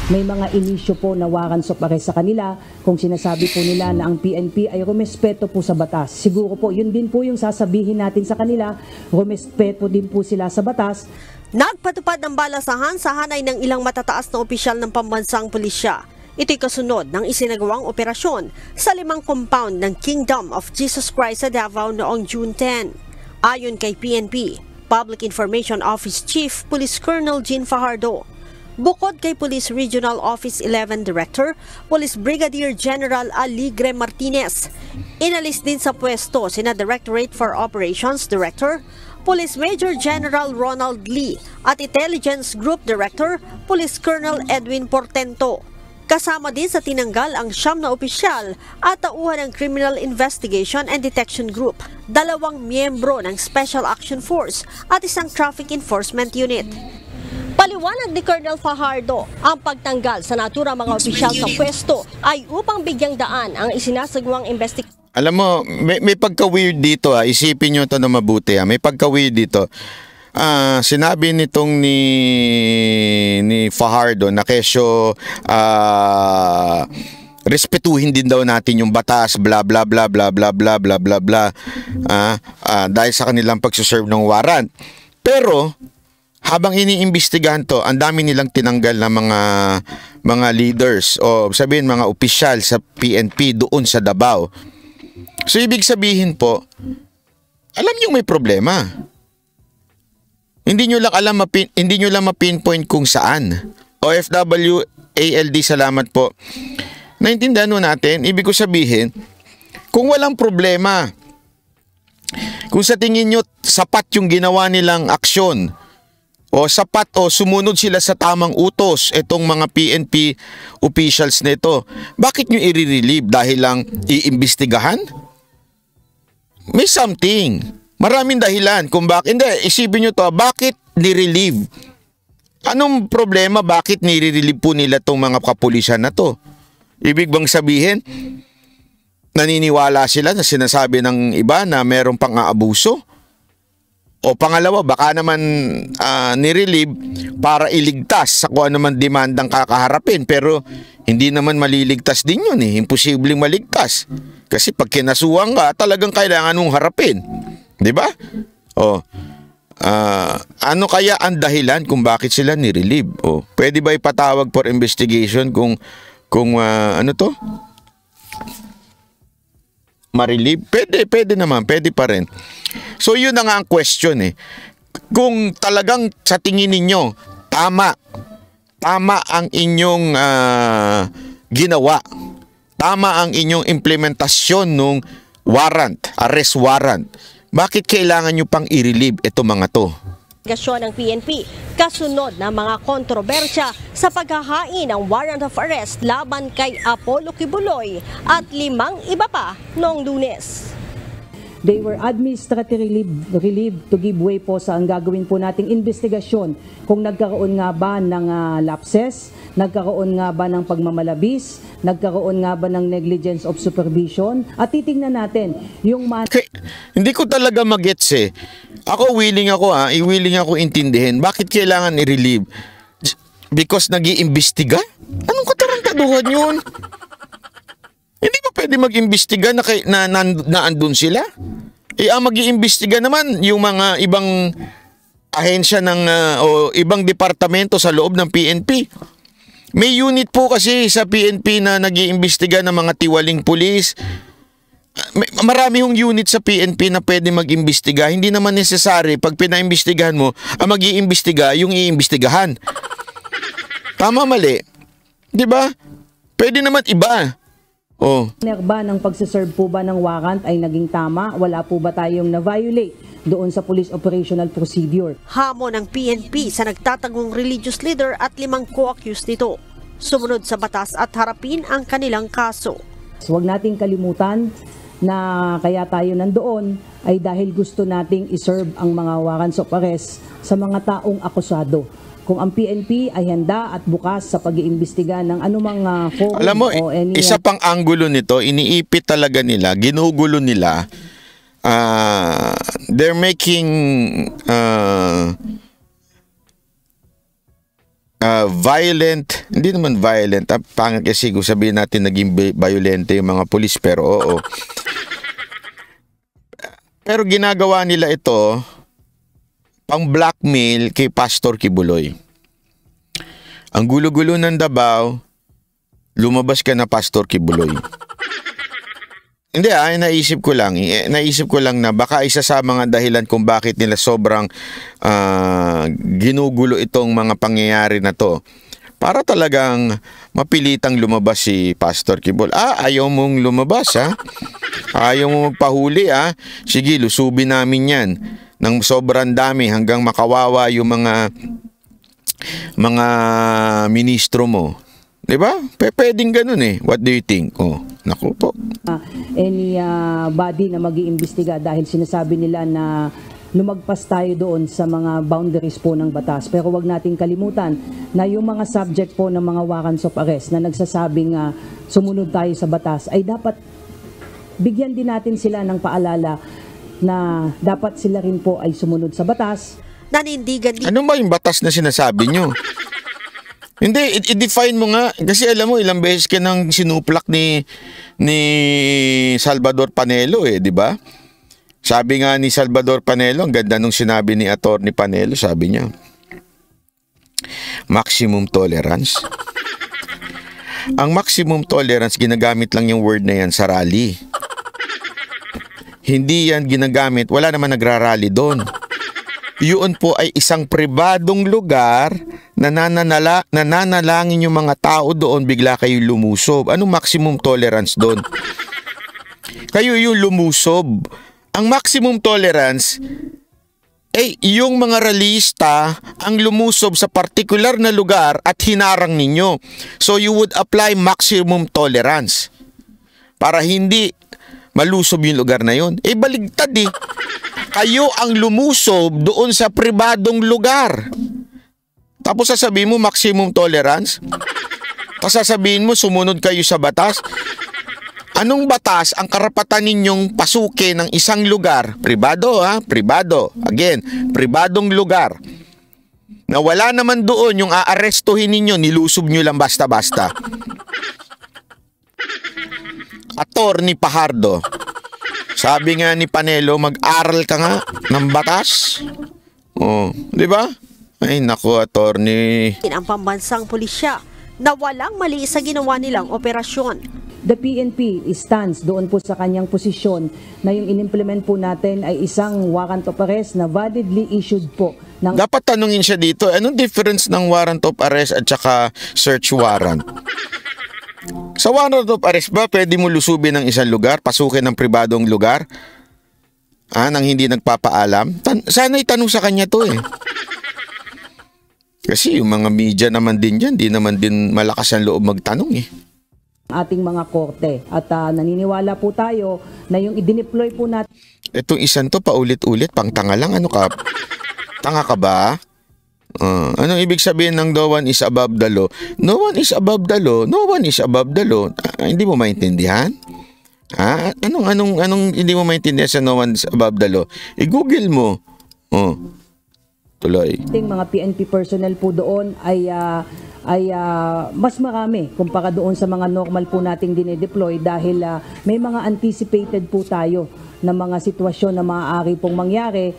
may mga inisyo po na warrants of arrest sa kanila kung sinasabi po nila na ang PNP ay rumespeto po sa batas. Siguro po, yun din po yung sasabihin natin sa kanila, rumespeto din po sila sa batas. Nagpatupad ng balasahan sa hanay ng ilang matataas na opisyal ng pambansang pulisya. Ito'y kasunod ng isinagawang operasyon sa 5 compound ng Kingdom of Jesus Christ sa Davao noong June 10. Ayon kay PNP, Public Information Office Chief Police Colonel Jean Fajardo, bukod kay Police Regional Office 11 Director, Police Brigadier General Aligre Martinez, inalis din sa pwesto sina Directorate for Operations Director, Police Major General Ronald Lee at Intelligence Group Director, Police Colonel Edwin Portento. Kasama din sa tinanggal ang 9 na opisyal at tauhan ng Criminal Investigation and Detection Group, 2 miyembro ng Special Action Force at 1 Traffic Enforcement Unit. Paliwanag ni Colonel Fajardo, ang pagtanggal sa naturang mga opisyal sa pwesto ay upang bigyang daan ang isinasagawang investigation. Alam mo, may pagka-weird dito isipin nyo ito na mabuti may pagka-weird dito. Sinabi nitong ni Fajardo na kesyo respetuhin din daw natin yung batas, bla bla bla bla bla bla bla bla bla dahil sa kanilang pagsuserve ng warrant. Pero habang iniimbestigahan to, ang dami nilang tinanggal na mga leaders o sabihin mga opisyal sa PNP doon sa Davao. So ibig sabihin po, alam niyo may problema. Hindi niyo lang ma-pinpoint kung saan. OFW ALD, salamat po. Naintindihan mo natin, ibig ko sabihin, kung walang problema, kung sa tingin niyo sapat yung ginawa nilang aksyon, o sapat o sumunod sila sa tamang utos itong mga PNP officials nito, bakit nyo i-relieve? Dahil lang iimbestigahan? May something. Maraming dahilan kung bakit. Hindi, isipin nyo to, bakit ni-relieve? Anong problema? Bakit ni-relieve po nila itong mga kapulisan na to? Ibig bang sabihin, naniniwala sila na sinasabi ng iba na meron pang aabuso? O pangalawa, baka naman nirelieve para iligtas sa kung ano man demandang kakaharapin. Pero hindi naman maliligtas din yun Imposibleng maligtas. Kasi pag kinasuhan ka, talagang kailangan mong harapin. Di ba? Ano kaya ang dahilan kung bakit sila nirelieve? Pwede ba ipatawag for investigation kung ano to? Ma-relieve? Pwede naman, pwede pa rin. So yun na nga ang question Kung talagang sa tingin ninyo, tama ang inyong ginawa, tama ang inyong implementasyon ng arrest warrant, bakit kailangan nyo pang i-relieve ito mga to? Ng PNP, kasunod ng mga kontrobersya sa paghahain ng warrant of arrest laban kay Apollo Kibuloy at 5 iba pa noong Lunes. They were administratively relieved to give way po sa ang gagawin po nating investigasyon kung nagkaroon nga ba ng lapses, nagkaroon nga ba ng pagmamalabis, nagkaroon nga ba ng negligence of supervision, at titingnan natin yung hindi ko talaga magets Ako willing ako intindihin. Bakit kailangan i-relieve? Because nag-iimbestiga? Anong katarantaduhan yun? Hindi ba pwede mag-imbestiga na andun sila? Ang mag-iimbestiga naman yung mga ibang ahensya o ibang departamento sa loob ng PNP. May unit po kasi sa PNP na nag-iimbestiga ng mga tiwaling pulis. Marami hong unit sa PNP na pwede mag-imbestiga. Hindi naman necessary pag pinaimbestigahan mo, ang mag-iimbestiga yung iimbestigahan. Tama, mali? Di ba? Pwede naman iba. Ba ng pagsaserve po ba ng warrant ay naging tama? Wala po ba tayong na-violate doon sa police operational procedure? Hamon ng PNP sa nagtatagong religious leader at 5 co-accused nito. Sumunod sa batas at harapin ang kanilang kaso. Huwag nating kalimutan na kaya tayo nandoon ay dahil gusto nating iserve ang mga warrants of arrest sa mga taong akusado. Kung ang PNP ay handa at bukas sa pag-iimbestiga ng anumang forum. Alam mo, isa pang anggulo nito, iniipit talaga nila, ginugulo nila. They're making violent, hindi naman violent, pangit kasi kung sabihin natin naging violente yung mga pulis, pero oo. Pero ginagawa nila ito pang blackmail kay Pastor Kibuloy. Ang gulo-gulo ng Davao, lumabas ka na Pastor Kibuloy. Hindi naisip ko lang na baka isa sa mga dahilan kung bakit nila sobrang ginugulo itong mga pangyayari na to. Para talagang mapilitang lumabas si Pastor Kibuloy. Ayaw mong lumabas Ayaw mo magpahuli Sige, lusubin namin yan ng sobrang dami hanggang makawawa yung mga ministro mo. Diba? Pwedeng ganun What do you think? Naku po. Any body na mag-iimbestiga dahil sinasabi nila na lumagpas tayo doon sa mga boundaries po ng batas. Pero wag nating kalimutan na yung mga subject po ng mga warrants of arrest na nagsasabing sumunod tayo sa batas ay dapat bigyan din natin sila ng paalala na dapat sila rin po ay sumunod sa batas. Nanindigan din. Ano ba yung batas na sinasabi nyo? Hindi, i-define mo nga. Kasi alam mo, ilang beses ka nang sinuplak ni Salvador Panelo di ba? Sabi nga ni Salvador Panelo, ang ganda nung sinabi ni Attorney Panelo, sabi niya, maximum tolerance. Ang maximum tolerance, ginagamit lang yung word na yan sa rally. Hindi yan ginagamit, wala naman nagrarally doon. Yun po ay isang pribadong lugar na nananalangin yung mga tao doon, bigla kayo lumusob. Anong maximum tolerance doon? Kayo yung lumusob. Ang maximum tolerance yung mga rallyista ang lumusob sa partikular na lugar at hinarang ninyo. So you would apply maximum tolerance para hindi malusob yung lugar na yun. Baligtad Kayo ang lumusob doon sa pribadong lugar. Tapos sasabihin mo maximum tolerance? Tapos sasabihin mo sumunod kayo sa batas? Anong batas ang karapatan ninyong pasukin ng isang lugar? Pribado pribado. Again, pribadong lugar. Na wala naman doon yung aarestuhin ninyo, nilusob nyo lang basta-basta. Attorney Fajardo. Sabi nga ni Panelo, mag-aral ka nga ng batas. Di ba? Ay naku, attorney. Ang pambansang pulisya na walang mali sa ginawa nilang operasyon. The PNP stands doon po sa kanyang posisyon na yung inimplement po natin ay isang warrant of arrest na validly issued po. Dapat tanungin siya dito, anong difference ng warrant of arrest at saka search warrant? Sa warrant of arrest ba, pwede mo lusubin ng isang lugar, pasukin ng pribadong lugar? Nang hindi nagpapaalam? Sana itanong sa kanya to Kasi yung mga media naman din dyan, di naman din malakas ang loob magtanong ating mga korte. At naniniwala po tayo na yung i-deploy po natin. Itong isang to paulit-ulit, pang tanga lang. Ano ka? Tanga ka ba? Anong ibig sabihin ng no one is above the law? No one is above the law. No one is above the law. Hindi mo maintindihan? Anong hindi mo maintindihan sa no one is above the law? I-google mo. Tuloy. Ating mga PNP personnel po doon ay mas marami kumpara doon sa mga normal po nating dinedeploy dahil may mga anticipated po tayo na mga sitwasyon na maaari pong mangyari.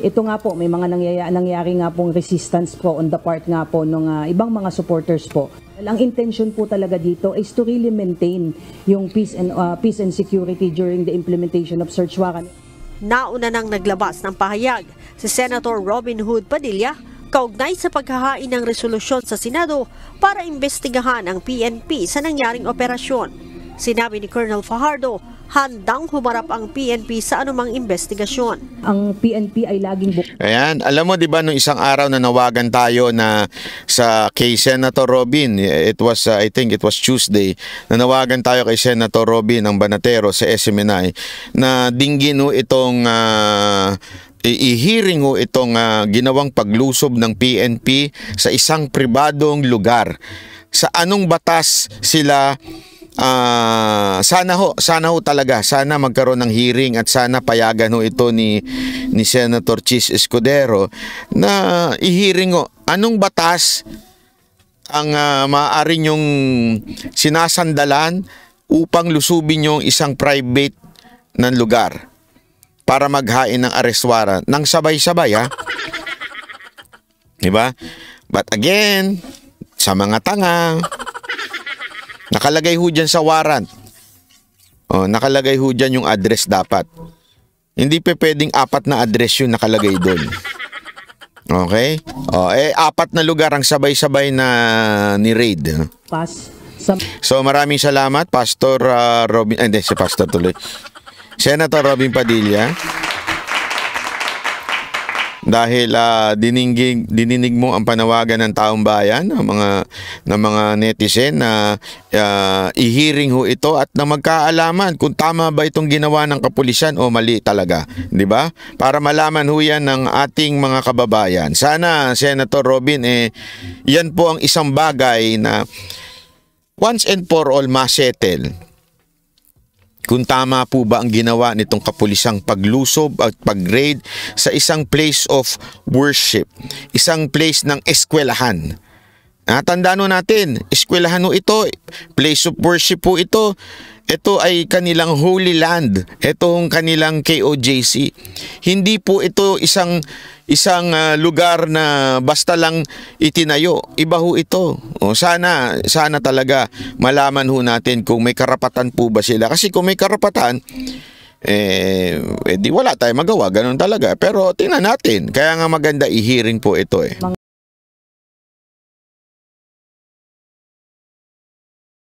Ito nga po, may mga nangyayari nga pong resistance po on the part nga po ng ibang mga supporters po. Ang intention po talaga dito is to really maintain yung peace and security during the implementation of search warrant. Nauna nang naglabas ng pahayag si Senator Robin Hood Padilla kaugnay sa paghahain ng resolusyon sa Senado para imbestigahan ang PNP sa nangyaring operasyon. Sinabi ni Colonel Fajardo, handang humarap ang PNP sa anumang investigasyon. Ang PNP ay laging Ayan, alam mo 'di ba nung isang araw na nawagan tayo na sa kay Senator Robin, it was I think it was Tuesday, na nawagan tayo kay Senator Robin ng Banatero sa SMNI na dinggin itong i-hearing itong ginawang paglusob ng PNP sa isang pribadong lugar. Sa anong batas sila sana ho talaga, sana magkaroon ng hearing at sana payagan ito ni Senator Chis Escudero na i-hearing Anong batas ang maaari nyong sinasandalan upang lusubin yung isang private ng lugar para maghain ng arrest warrant nang sabay-sabay, ha? Diba? But again, sa mga tanga, nakalagay ho dyan sa warrant. Nakalagay ho dyan yung address dapat. Hindi pwedeng 4 na address yung nakalagay doon. Okay? 4 na lugar ang sabay-sabay na ni-raid. So maraming salamat, Pastor Robin, si Pastor tuloy. Senator Robin Padilla. Dahil dininig mo ang panawagan ng taong bayan, ng mga netizen na i-hearing ho ito at na magkaalaman kung tama ba itong ginawa ng kapulisan o mali talaga, di ba? Para malaman ho yan ng ating mga kababayan. Sana, Senator Robin, yan po ang isang bagay na once and for all masettle. Kung tama po ba ang ginawa nitong kapulisang paglusob at pag-raid sa isang place of worship, isang place ng eskwelahan. Tandaan natin, eskwelahan ito, place of worship po ito. Ito ay kanilang holy land. Ito ang kanilang KOJC. Hindi po ito isang lugar na basta lang itinayo. Iba ho ito. Sana talaga malaman ho natin kung may karapatan po ba sila. Kasi kung may karapatan, di wala tayong magawa. Ganun talaga. Pero tingnan natin. Kaya nga maganda i-hearing po ito.